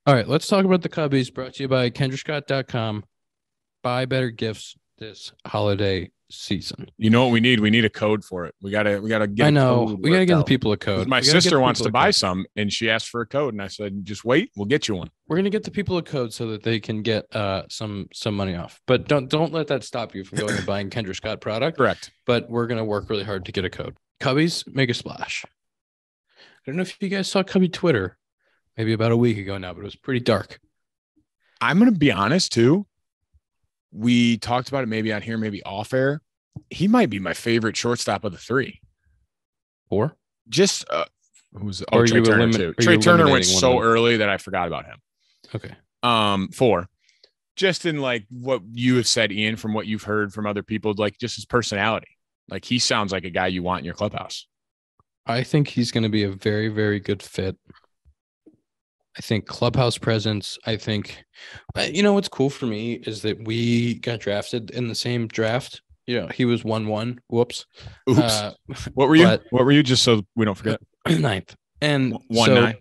All right, let's talk about the Cubbies. Brought to you by KendraScott.com. Buy better gifts this holiday season. You know what we need? We need a code for it. We gotta get I a know. code. We got to worked give the out. people a code. My We gotta get sister the wants people to a buy code. some, and she asked for a code, and I said, "Just wait. We'll get you one." We're gonna get the people a code so that they can get some money off. But don't let that stop you from going and buying Kendra Scott product. Correct. But we're gonna work really hard to get a code. Cubbies make a splash. I don't know if you guys saw Cubby Twitter, maybe about a week ago now, but it was pretty dark. I'm gonna be honest too. We talked about it maybe on here, maybe off air. He might be my favorite shortstop of the three. Or Just who's Or Trey you Turner elimin- too. are Trey you Turner went eliminating one of so them? early that I forgot about him. Okay. 4. Just in like what you have said, Ian, from what you've heard from other people, like just his personality. Like he sounds like a guy you want in your clubhouse. I think he's going to be a very, very good fit. I think clubhouse presence. I think, what's cool for me is that we got drafted in the same draft. He was 1-1. Whoops. Oops. What were you? What were you? Just so we don't forget. 9th. And 1-9.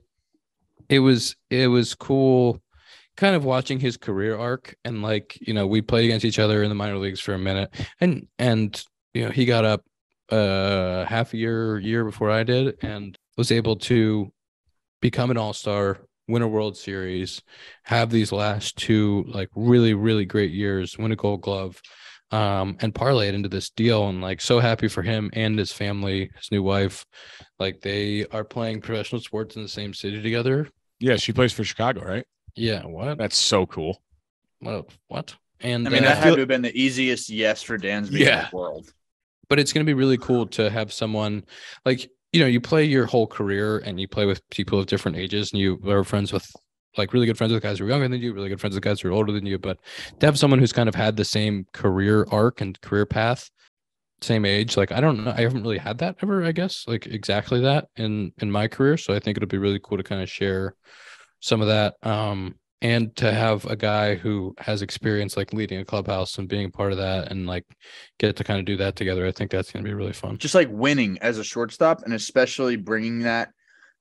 It was cool kind of watching his career arc. And we played against each other in the minor leagues for a minute. And he got up half a year before I did and was able to become an all-star, win a World Series, have these last 2 really, really great years, win a Gold Glove, and parlay it into this deal. And so happy for him and his family, his new wife. They are playing professional sports in the same city together. Yeah, she plays for Chicago, right? Yeah. What? That's so cool. What? And I mean, that had to have been the easiest yes for Dansby in the world. But it's going to be really cool to have someone you play your whole career and you play with people of different ages and you are friends with really good friends with guys who are younger than you, really good friends with guys who are older than you. But to have someone who's kind of had the same career arc and career path, same age, I don't know. I haven't really had that ever, I guess, exactly that in my career. So I think it'll be really cool to kind of share some of that. And to have a guy who has experience leading a clubhouse and being a part of that and get to kind of do that together. I think that's going to be really fun. Just winning as a shortstop and especially bringing that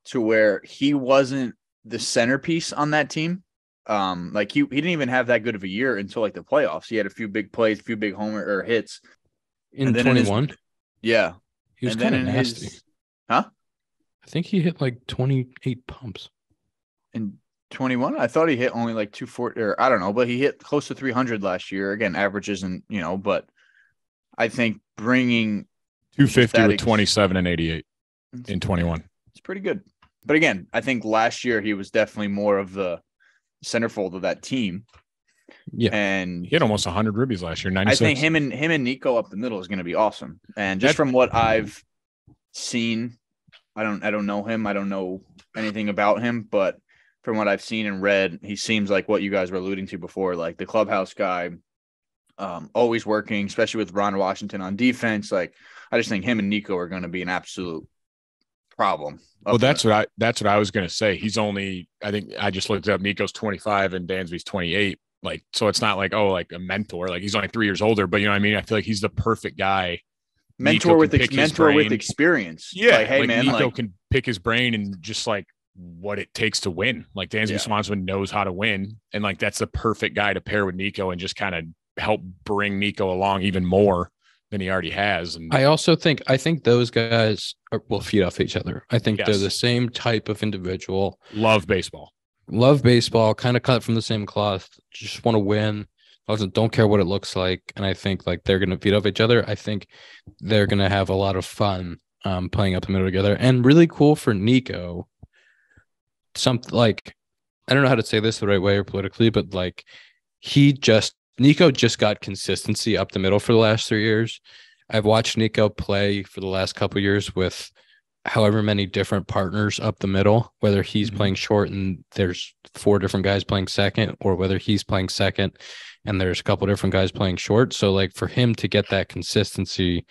to where he wasn't the centerpiece on that team. He didn't even have that good of a year until the playoffs. He had a few big plays, a few big homer or hits. In 21? Yeah. He was kind of nasty. Huh? I think he hit 28 pumps. In 21? I thought he hit only 240 or I don't know, but he hit close to 300 last year. Again, averages and, but I think bringing 250 with 27 and 88 in 21. It's pretty good. But again, I think last year he was definitely more of the centerfold of that team. Yeah. And he hit almost 100 ribbies last year, 96. I think him and Nico up the middle is going to be awesome. And just from what I've seen, I don't know him. I don't know anything about him, but from what I've seen and read, he seems like what you guys were alluding to before, the clubhouse guy, always working, especially with Ron Washington on defense. I just think him and Nico are going to be an absolute problem. Well, that's what I was going to say. He's only, I think I just looked up, Nico's 25 and Dansby's 28. So it's not a mentor, he's only 3 years older, but you know what I mean? I feel like he's the perfect guy. Mentor with experience. Yeah. Hey man, Nico can pick his brain and just what it takes to win. Dansby Swanson knows how to win. And that's the perfect guy to pair with Nico and just kind of help bring Nico along even more than he already has. And I think those guys will feed off each other. I think they're the same type of individual. Love baseball, kind of cut from the same cloth, just want to win. Don't care what it looks like. And I think they're going to feed off each other. I think they're going to have a lot of fun playing up the middle together. And really cool for Nico. Something I don't know how to say this the right way or politically, but Nico just got consistency up the middle for the last 3 years. I've watched Nico play for the last couple of years with however many different partners up the middle, whether he's playing short and there's 4 different guys playing second, or whether he's playing second and there's a couple different guys playing short. So for him to get that consistency,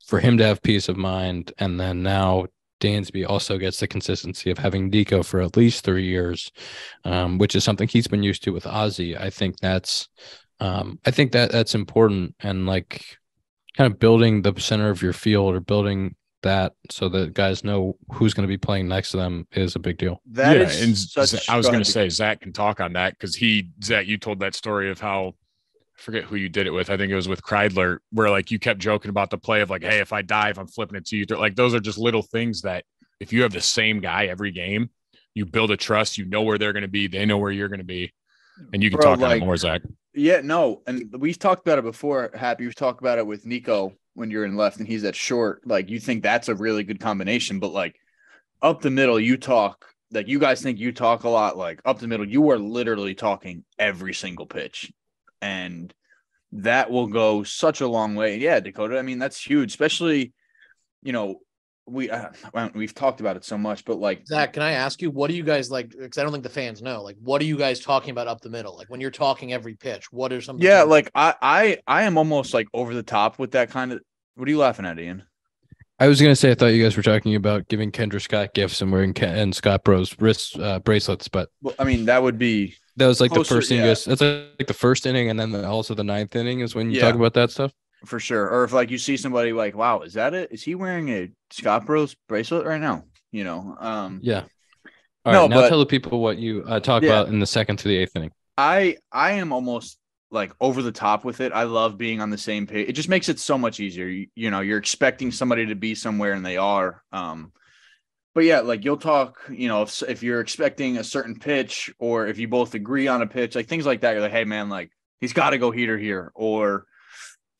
for him to have peace of mind, and then now Dansby also gets the consistency of having Nico for at least 3 years, which is something he's been used to with Ozzy. I think that's important, and kind of building the center of your field or building that so that guys know who's going to be playing next to them is a big deal. That yeah, is and such. I was going to say Zach can talk on that because Zach, you told that story of how I forget who you did it with. I think it was with Kreidler, where like you kept joking about the play of like, hey, if I dive, I'm flipping it to you. Like those are just little things that if you have the same guy every game, you build a trust. You know where they're going to be. They know where you're going to be, and you can talk on it more, Zach. Yeah, no, and we've talked about it before. Happy, we've talked about it with Nico when you're in left and he's at short. Like you think that's a really good combination, but like up the middle, you talk. Like you guys think you talk a lot. Like up the middle, you are literally talking every single pitch, and that will go such a long way. Yeah, Dakota. I mean, that's huge, especially we've talked about it so much, but like Zach, can I ask you, what do you guys like? Because I don't think the fans know. Like, what are you guys talking about up the middle? Like when you're talking every pitch, what are some? Yeah, like I am almost like over the top with that kind of. What are you laughing at, Ian? I was gonna say I thought you guys were talking about giving Kendra Scott gifts and wearing Scott Bros wrist bracelets, but well, I mean that would be was like closer, the first inning. That's like the first inning, and then also the ninth inning is when you talk about that stuff. For sure. Or if like you see somebody like, wow, is that it? Is he wearing a Scott Bros bracelet right now? Yeah. All right, now tell the people what you talk about in the second to the eighth inning. I am almost like over the top with it. I love being on the same page. It just makes it so much easier. You're expecting somebody to be somewhere and they are. But yeah, like you'll talk, if you're expecting a certain pitch or if you both agree on a pitch, like things like that, you're like, hey man, like he's got to go heater here, or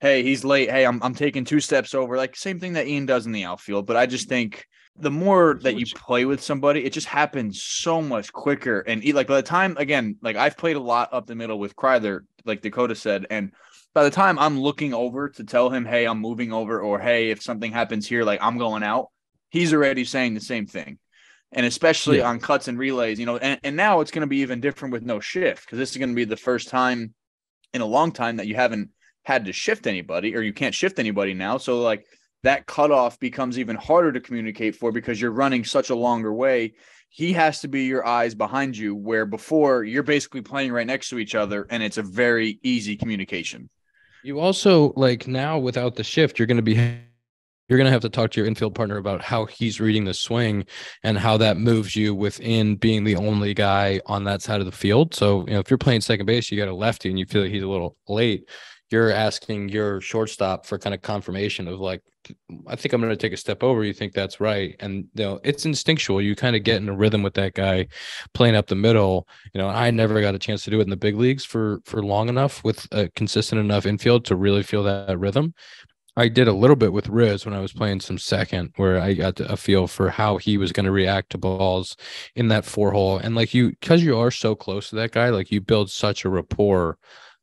hey, he's late. Hey, I'm taking 2 steps over. Like same thing that Ian does in the outfield. But I just think the more that you play with somebody, it just happens so much quicker. And like by the time, again, like I've played a lot up the middle with Kreidler, like Dakota said. And by the time I'm looking over to tell him, hey, I'm moving over, or hey, if something happens here, like I'm going out, he's already saying the same thing. And especially on cuts and relays, and now it's going to be even different with no shift, because this is going to be the first time in a long time that you haven't had to shift anybody, or you can't shift anybody now. So like that cutoff becomes even harder to communicate for, because you're running such a longer way. He has to be your eyes behind you, where before you're basically playing right next to each other and it's a very easy communication. You also like now without the shift, you're going to have to talk to your infield partner about how he's reading the swing and how that moves you within being the only guy on that side of the field. So, if you're playing second base, you got a lefty and you feel like he's a little late, you're asking your shortstop for kind of confirmation of like, I think I'm going to take a step over. You think that's right? And it's instinctual. You kind of get in a rhythm with that guy playing up the middle. I never got a chance to do it in the big leagues for long enough with a consistent enough infield to really feel that rhythm. I did a little bit with Riz when I was playing some second, where I got a feel for how he was going to react to balls in that 4-hole. And like because you are so close to that guy, like you build such a rapport.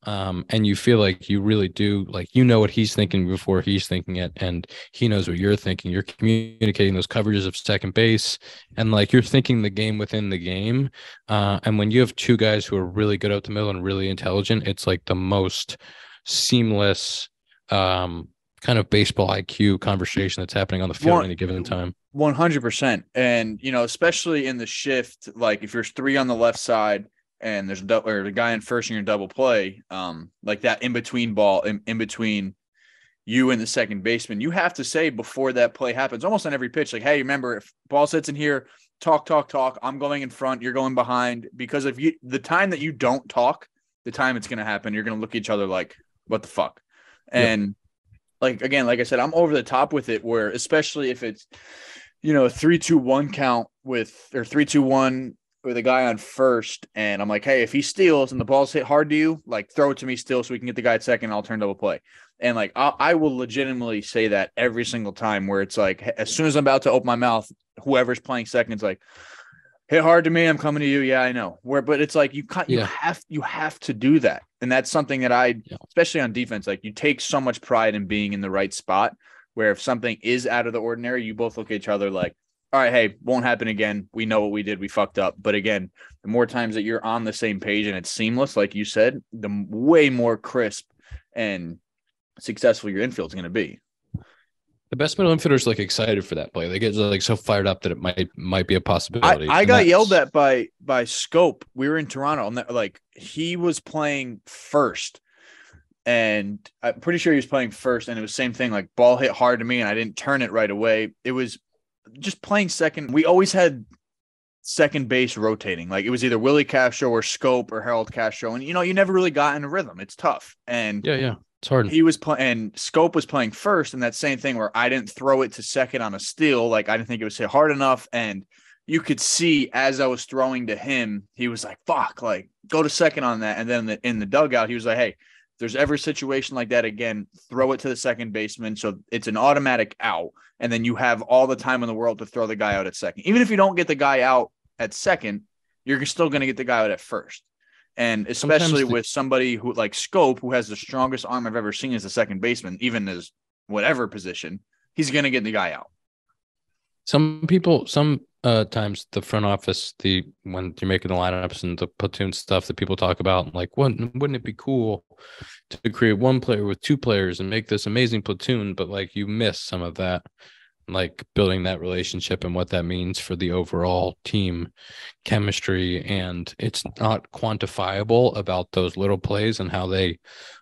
And you feel like you really do, like, what he's thinking before he's thinking it, and he knows what you're thinking. You're communicating those coverages of second base, and like you're thinking the game within the game. And when you have 2 guys who are really good out the middle and really intelligent, it's like the most seamless kind of baseball IQ conversation that's happening on the field at any given time. 100%. And, especially in the shift, like if there's 3 on the left side, and there's the guy in first and you're double play, like that in between ball in between you and the second baseman, you have to say before that play happens, almost on every pitch, like, hey, remember, if ball sits in here, talk, I'm going in front, you're going behind, because if the time that you don't talk, the time it's going to happen, you're going to look at each other like, what the fuck? And like, again, like I said, I'm over the top with it, where especially if it's, 3-2-1 count or 3-2-1 with a guy on first, and I'm like, hey, if he steals and the ball's hit hard to you, like throw it to me still so we can get the guy at second, I'll turn double play. And like I will legitimately say that every single time, where it's like, as soon as I'm about to open my mouth, whoever's playing second is like, hit hard to me, I'm coming to you. Yeah, I know. But it's like you have to do that. And that's something that especially on defense, like you take so much pride in being in the right spot, where if something is out of the ordinary, you both look at each other like, all right, hey, won't happen again. We know what we did. We fucked up. But again, the more times that you're on the same page and it's seamless, like you said, the way more crisp and successful your infield's going to be. The best middle infielders like excited for that play. They get like so fired up that it might be a possibility. I got yelled at by Scope. We were in Toronto, and like he was playing first, and I'm pretty sure he was playing first, and it was the same thing. Like, ball hit hard to me, and I didn't turn it right away. It was just playing second. We always had second base rotating. Like, it was either Willie Castro or Scope or Harold Castro, and you never really got in a rhythm. It's tough. And Yeah, it's hard. He was playing, and Scope was playing first, and that same thing where I didn't throw it to second on a steal. Like, I didn't think it was hit hard enough, and you could see as I was throwing to him, he was like, "Fuck!" Like, go to second on that. And then in the dugout, he was like, "Hey, if there's ever a situation like that again, throw it to the second baseman, so it's an automatic out, and then you have all the time in the world to throw the guy out at second. Even if you don't get the guy out at second, you're still going to get the guy out at first." And especially with somebody who like Scope, who has the strongest arm I've ever seen as a second baseman, even as whatever position, he's going to get the guy out. Some times the front office, when you're making the lineups and the platoon stuff that people talk about, like, wouldn't it be cool to create one player with two players and make this amazing platoon? But like, you miss some of that, like building that relationship and what that means for the overall team chemistry. And it's not quantifiable about those little plays and how they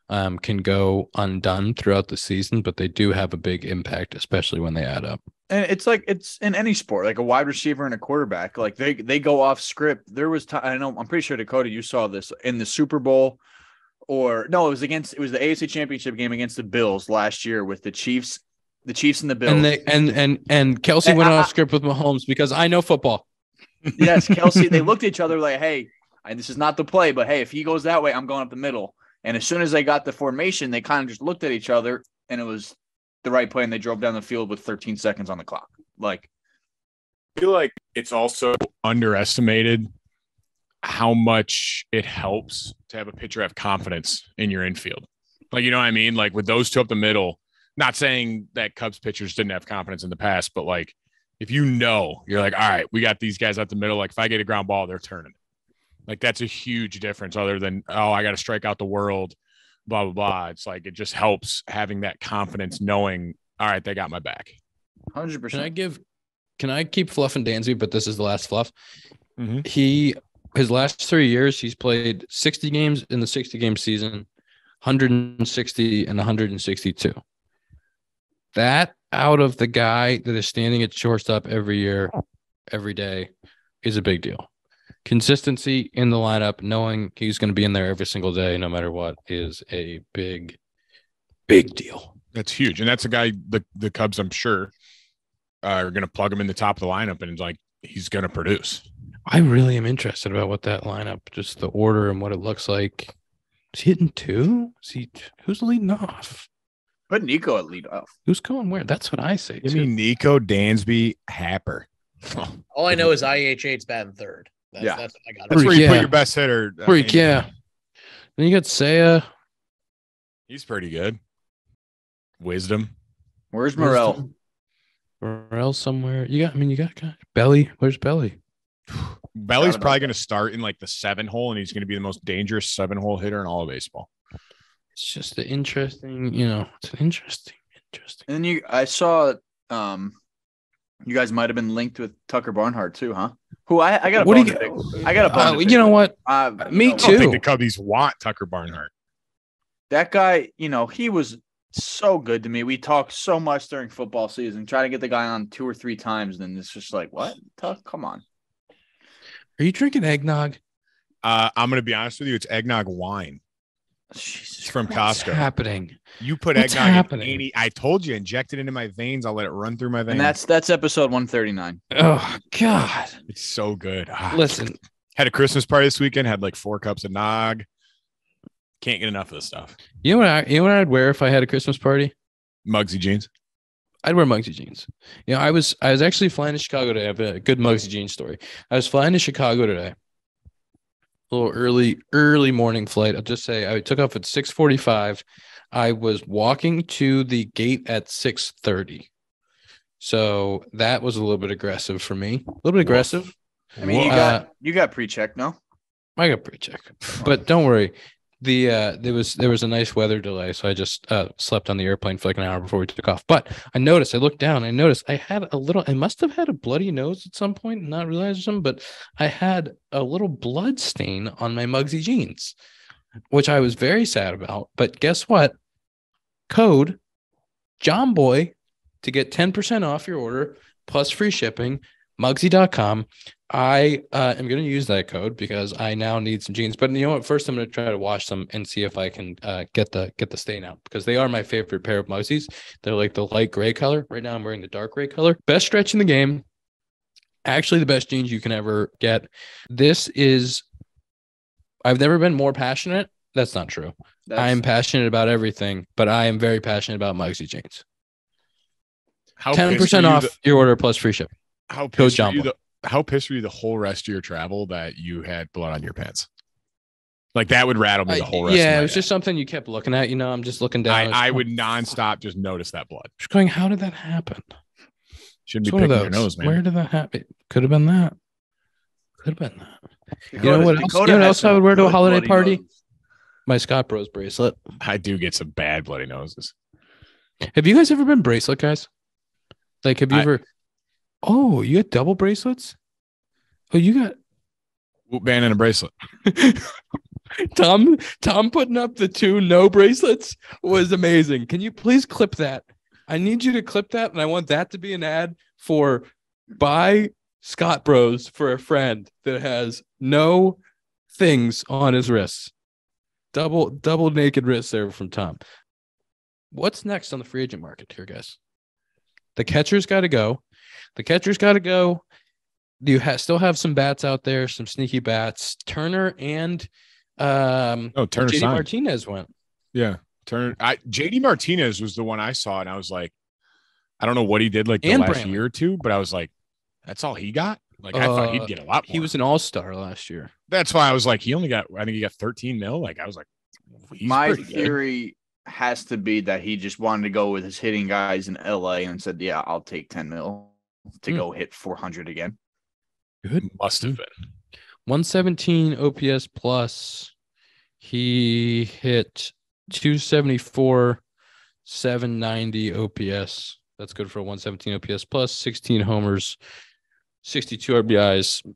can go undone throughout the season, but they do have a big impact, especially when they add up. And it's like, it's in any sport, like a wide receiver and a quarterback, like they go off script. There was I know, I'm pretty sure, Dakota, you saw this in the Super Bowl, or no, it was the AFC Championship game against the Bills last year with the Chiefs and the Bills. And Kelsey went off script with Mahomes because I know football. Yes, Kelsey, they looked at each other like, "Hey, this is not the play, but hey, if he goes that way, I'm going up the middle." And as soon as they got the formation, they kind of just looked at each other, and it was the right play, and they drove down the field with 13 seconds on the clock. Like, I feel like it's also underestimated how much it helps to have a pitcher have confidence in your infield. Like, you know what I mean? Like, with those two up the middle, not saying that Cubs pitchers didn't have confidence in the past, but like, if you're like, all right, we got these guys out the middle. Like, if I get a ground ball, they're turning. Like, that's a huge difference other than, oh, I got to strike out the world, blah, blah, blah. It's like, it just helps having that confidence, knowing, all right, they got my back. 100%. Can I keep fluffing Dansby, but this is the last fluff. Mm-hmm. His last 3 years, he's played 60 games in the 60-game season, 160 and 162. That out of the guy that is standing at shortstop every year, every day, is a big deal. Consistency in the lineup, knowing he's going to be in there every single day, no matter what, is a big, big deal. That's huge. And that's a guy the Cubs, I'm sure, are going to plug him in the top of the lineup, and like, he's going to produce. I really am interested about what that lineup, just the order and what it looks like. Is he hitting two? Who's leading off? Put Nico at lead off. Who's going where? That's what I say. Give me Nico, Dansby, Happer. All I know is IHA's batting third. That's what I got. That's where you put your best hitter. Yeah. Then you got Saya. He's pretty good. Wisdom. Where's Morel? Morel somewhere. You got Belly. Where's Belly? Belly's probably going to start in like the 7-hole, and he's going to be the most dangerous 7-hole hitter in all of baseball. It's just the interesting, it's an interesting. And then I saw, you guys might have been linked with Tucker Barnhart too, huh? Who I got a bone to pick. I got a bone to pick. You know what? Me too. I don't think the Cubbies want Tucker Barnhart. That guy, he was so good to me. We talked so much during football season, try to get the guy on 2 or 3 times, and it's just like, what? Tuck, come on. Are you drinking eggnog? I'm going to be honest with you. It's eggnog wine. Jesus, it's from What's Costco. Happening? You put eggnog in any. I told you, inject it into my veins. I'll let it run through my veins. And that's episode 139. Oh God, it's so good. Listen, had a Christmas party this weekend. Had like 4 cups of nog. Can't get enough of this stuff. You know what I'd wear if I had a Christmas party? Mugsy jeans. I'd wear Mugsy jeans. I was actually flying to Chicago today. I have a good Mugsy jeans story. I was flying to Chicago today. A little early morning flight. I'll just say I took off at 6:45. I was walking to the gate at 6:30. So that was a little bit aggressive for me. A little bit aggressive. I mean, you got pre-check, no? I got pre-check. But don't worry. There was a nice weather delay, so I just slept on the airplane for like an hour before we took off. But I looked down, I had I must have had a bloody nose at some point and not realized something, but I had a little blood stain on my Mugsy jeans. which I was very sad about. But guess what? Code JOHNBOY to get 10% off your order plus free shipping, Mugsy.com. I am going to use that code because I now need some jeans. But you know what? First, I'm going to try to wash them and see if I can get the stain out, because they are my favorite pair of Mugsies. They're like the light gray color. Right now, I'm wearing the dark gray color. Best stretch in the game. Actually, the best jeans you can ever get. I've never been more passionate. That's not true. I am passionate about everything, but I am very passionate about Mugsy jeans. 10% off your order plus free shipping. How pissed were you the whole rest of your travel that you had blood on your pants? Like, that would rattle me the whole rest of my Yeah, it day. was just something you kept looking at. I'm just looking down. I would nonstop just notice that blood. Just going, how did that happen? Shouldn't be picking your nose, man. Where did that happen? Could have been that. Could have been that. You know what else I would wear to a holiday party? My Scott Bros bracelet. I do get some bad bloody noses. Have you guys ever been bracelet guys? Like, have you ever? Oh, you got double bracelets? Oh, you got whoop band and a bracelet. Tom putting up the 2 no bracelets was amazing. Can you please clip that? I need you to clip that, and I want that to be an ad for buy Scott Bros for a friend that has no things on his wrists. Double naked wrists there from Tom. What's next on the free agent market here, guys? The catcher's got to go. You still have some bats out there, some sneaky bats. Turner and Turner JD Martinez went. Yeah, Turner. JD Martinez was the one I saw, and I was like, I don't know what he did like the last year or two, but I was like, that's all he got. Like, I thought he'd get a lot more. He was an all-star last year. That's why I was like, I think he got 13 mil. Like, I was like, my theory has to be that he just wanted to go with his hitting guys in LA and said, yeah, I'll take 10 mil to go hit 400 again. Good. Must have been 117 OPS plus. He hit 274, 790 OPS. That's good for a 117 OPS plus, 16 homers, 62 RBIs.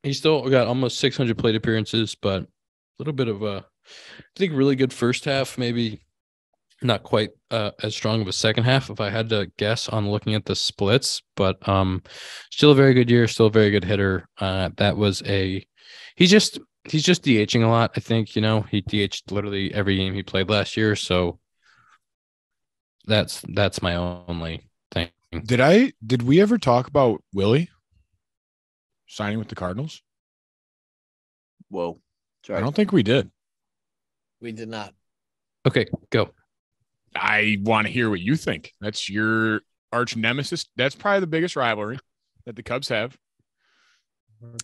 He still got almost 600 plate appearances, but a little bit of I think really good first half, maybe not quite as strong of a second half if I had to guess on looking at the splits, but still a very good year, still a very good hitter. He's just DHing a lot. I think, he DH'd literally every game he played last year. So that's my only thing. Did we ever talk about Willie signing with the Cardinals? Whoa. Sorry. I don't think we did. We did not. Okay, go. I want to hear what you think. That's your arch nemesis. That's probably the biggest rivalry that the Cubs have.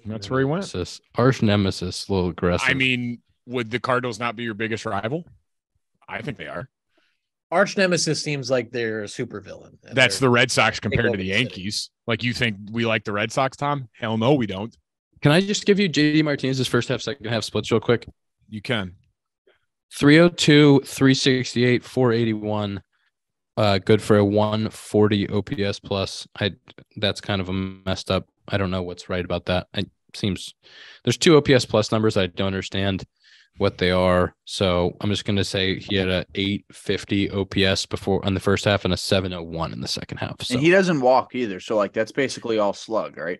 That's where he went. Arch nemesis, a little aggressive. I mean, would the Cardinals not be your biggest rival? I think they are. Arch nemesis seems like they're a super villain. That's the Red Sox compared to the Yankees. Like, you think we like the Red Sox, Tom? Hell no, we don't. Can I just give you JD Martinez's first half, second half splits real quick? You can. 302, 368, 481. Good for a 140 OPS plus. That's kind of a messed up. I don't know what's right about that. It seems there's 2 OPS plus numbers. I don't understand what they are. So I'm just going to say he had a 850 OPS before on the first half and a 701 in the second half. So. And he doesn't walk either. So that's basically all slug, right?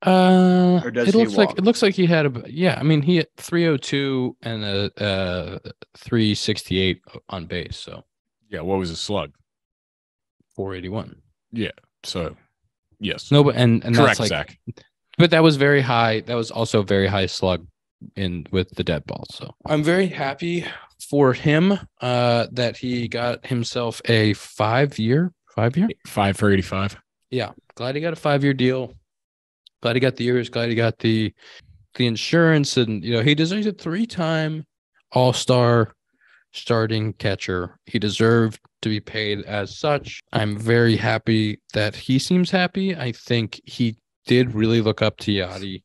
Or does it looks like he had he hit 302 and a 368 on base. So yeah, what was his slug? 481. Yeah. So yes. No, but and correct, that's Zack. But that was very high. That was also very high slug with the dead ball. So I'm very happy for him that he got himself a 5-year. 5 for 85. Yeah, glad he got a 5-year deal. Glad he got the years. Glad he got the insurance, and he's a 3-time All-Star starting catcher. He deserved to be paid as such. I'm very happy that he seems happy. I think he did really look up to Yachty.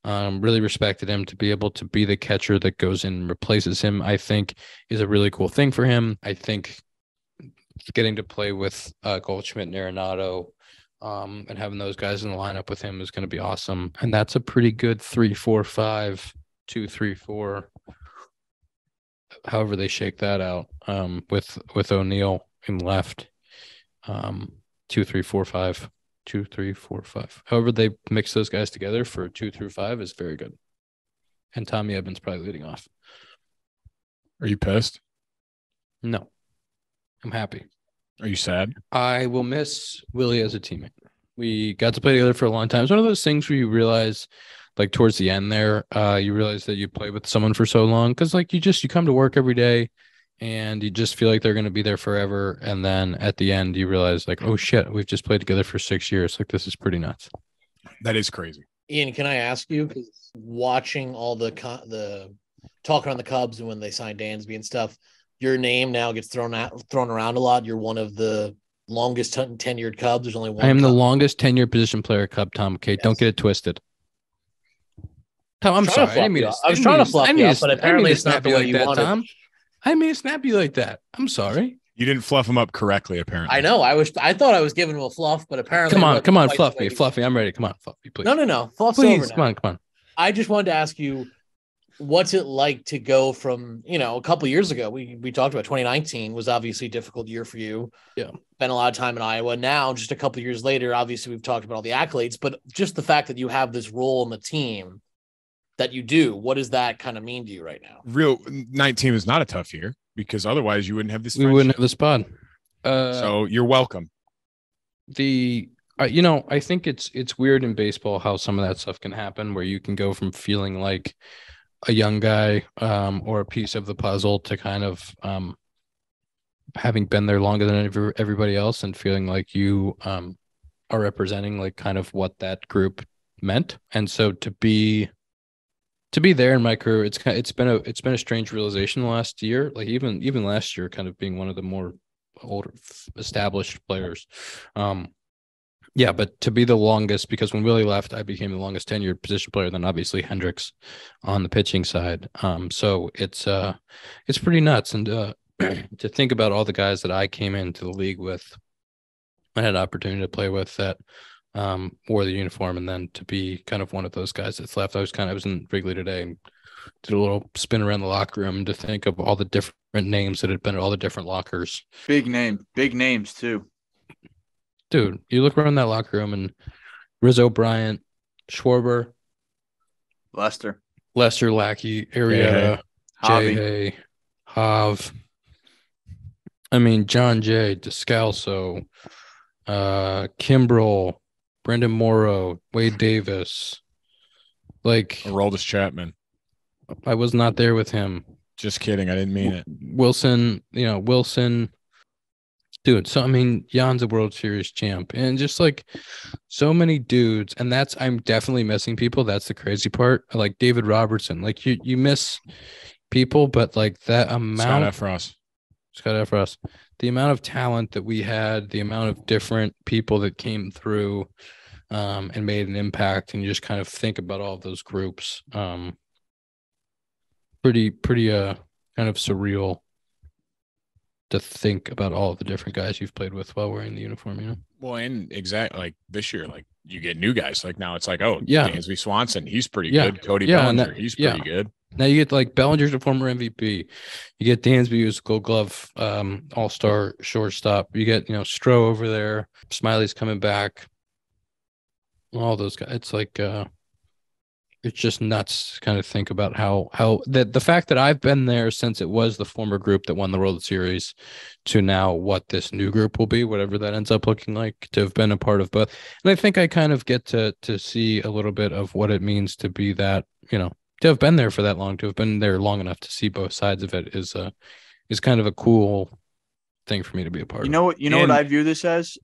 Really respected him to be able to be the catcher that goes in and replaces him. I think is a really cool thing for him. I think getting to play with Goldschmidt and Arenado. And having those guys in the lineup with him is going to be awesome. And that's a pretty good 3-4-5 2, 3, 4. However they shake that out. With O'Neill in left. 2, 3, 4, 5. 2, 3, 4, 5. However they mix those guys together for 2 through 5 is very good. And Tommy Evans probably leading off. Are you pissed? No, I'm happy. Are you sad? I will miss Willie as a teammate. We got to play together for a long time. It's one of those things where you realize, like towards the end there, you realize that you play with someone for so long because, like, you come to work every day, and you just feel like they're going to be there forever. And then at the end, you realize, like, oh shit, we've just played together for 6 years. Like, this is pretty nuts. That is crazy. Ian, can I ask you? Because watching all the talk around the Cubs and when they signed Dansby and stuff, your name now gets thrown around a lot. You're one of the longest tenured Cubs. There's only one. I am Cub. the longest tenured position player Cub, Tom. Okay, yes. Don't get it twisted. Tom, I'm sorry. I was trying to fluff you up, but apparently it's not the way you wanted. Tom. I made a snap you like that. I'm sorry. You didn't fluff him up correctly, apparently. I know. I thought I was giving him a fluff, but apparently. Come on, fluff me. I'm ready. Come on, fluff me, please. No. Fluff's please, over now. Come on. I just wanted to ask you, what's it like to go from, a couple of years ago, we talked about 2019 was obviously a difficult year for you. Yeah. Spent a lot of time in Iowa. Now, just a couple of years later, obviously we've talked about all the accolades, but just the fact that you have this role in the team that you do, what does that kind of mean to you right now? 19 is not a tough year because otherwise you wouldn't have this. We wouldn't have the spot. So you're welcome. I think it's weird in baseball how some of that stuff can happen where you can go from feeling like a young guy or a piece of the puzzle to kind of having been there longer than everybody else and feeling like you are representing like kind of what that group meant. And so to be there in my career, it's been a strange realization the last year, like even last year, kind of being one of the more older established players. Yeah, but to be the longest, because when Willie left, I became the longest tenured position player, then obviously Hendricks on the pitching side. So it's pretty nuts. And to think about all the guys that I came into the league with, I had an opportunity to play with that wore the uniform, and then to be kind of one of those guys that's left. I was in Wrigley today and did a little spin around the locker room to think of all the different names that had been at all the different lockers. Big names too. Dude, you look around that locker room and Rizzo, Bryant, Schwarber, Lester Lackey, Arrieta, Jay, Hav. I mean, John Jay, Descalso, Kimbrel, Brendan Morrow, Wade Davis. Like Aroldis Chapman. I was not there with him. Just kidding. I didn't mean it. Wilson. Dude, so I mean, Jan's a World Series champ, and just like so many dudes, and I'm definitely missing people. That's the crazy part. Like David Robertson, like you miss people, but like that amount. Scott Efros, the amount of talent that we had, the amount of different people that came through, and made an impact, and you just kind of think about all of those groups. Pretty kind of surreal to think about all of the different guys you've played with while wearing the uniform, Well, and exactly like this year, like you get new guys. Like now it's like, Dansby Swanson, he's pretty good. Cody Bellinger, he's pretty good. Now you get like Bellinger's a former MVP. You get Dansby, who's a Gold Glove all-star shortstop. You get, Stroh over there. Smiley's coming back. All those guys. It's like it's just nuts to kind of think about how the fact that I've been there since it was the former group that won the World Series to now what this new group will be, whatever that ends up looking like, to have been a part of both. And I think I kind of get to see a little bit of what it means to be that, to have been there for that long, to have been there long enough to see both sides of it is kind of a cool thing for me to be a part of. What I view this as?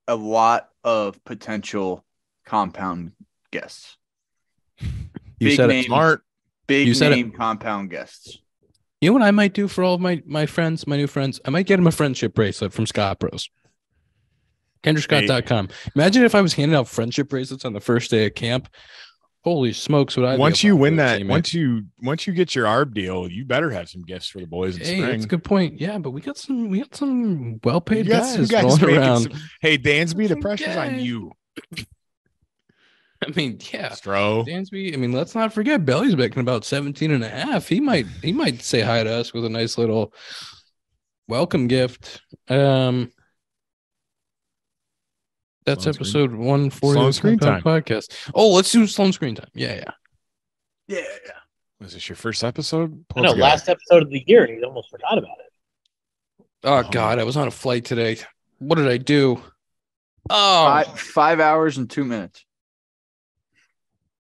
A lot of potential compound guests. You said it smart. Big name compound guests. You know what I might do for all of my friends, my new friends? I might get them a friendship bracelet from Scott Bros. KendraScott.com. Imagine if I was handing out friendship bracelets on the first day of camp. Holy smokes! Once you win that, once you get your ARB deal, you better have some gifts for the boys in spring. That's a good point. Yeah, but we got some well-paid guys rolling around. Hey, Dansby, the pressure's on you. I mean, yeah. Stro. Dansby, I mean, let's not forget Belly's making about 17.5. He might say hi to us with a nice little welcome gift. That's Sloan episode 140 Sloan of the screen Compound Podcast. Oh, let's do Sloan screen time. Yeah. Was this your first episode? I know, last episode of the year, and he almost forgot about it. Oh, God, I was on a flight today. What did I do? Oh, 5 hours and 2 minutes.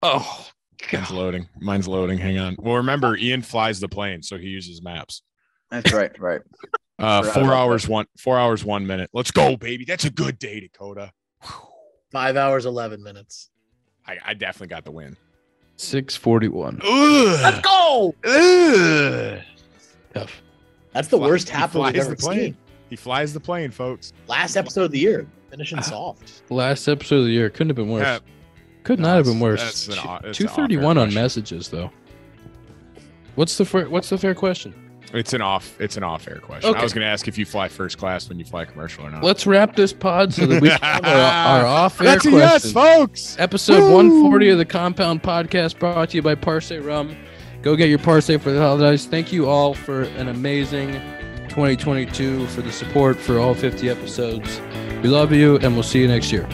Oh, God. Mine's loading. Hang on. Well, remember, Ian flies the plane, so he uses maps. That's right. 4 hours, 1 minute. Let's go, baby. That's a good day, Dakota. 5 hours, 11 minutes. I definitely got the win. 6:41. Let's go. Tough. That's the worst half we've ever plane. seen. He flies the plane, folks. Last episode of the year, finishing soft. Last episode of the year couldn't have been worse. Could not have been worse. 231 on messages though. What's the fair question? It's an off-air question. Okay. I was going to ask if you fly first class when you fly commercial or not. Let's wrap this pod so that we can have our off-air That's questions. a yes, folks. Episode 140 of the Compound Podcast brought to you by Parse Rum. Go get your Parse for the holidays. Thank you all for an amazing 2022, for the support for all 50 episodes. We love you, and we'll see you next year.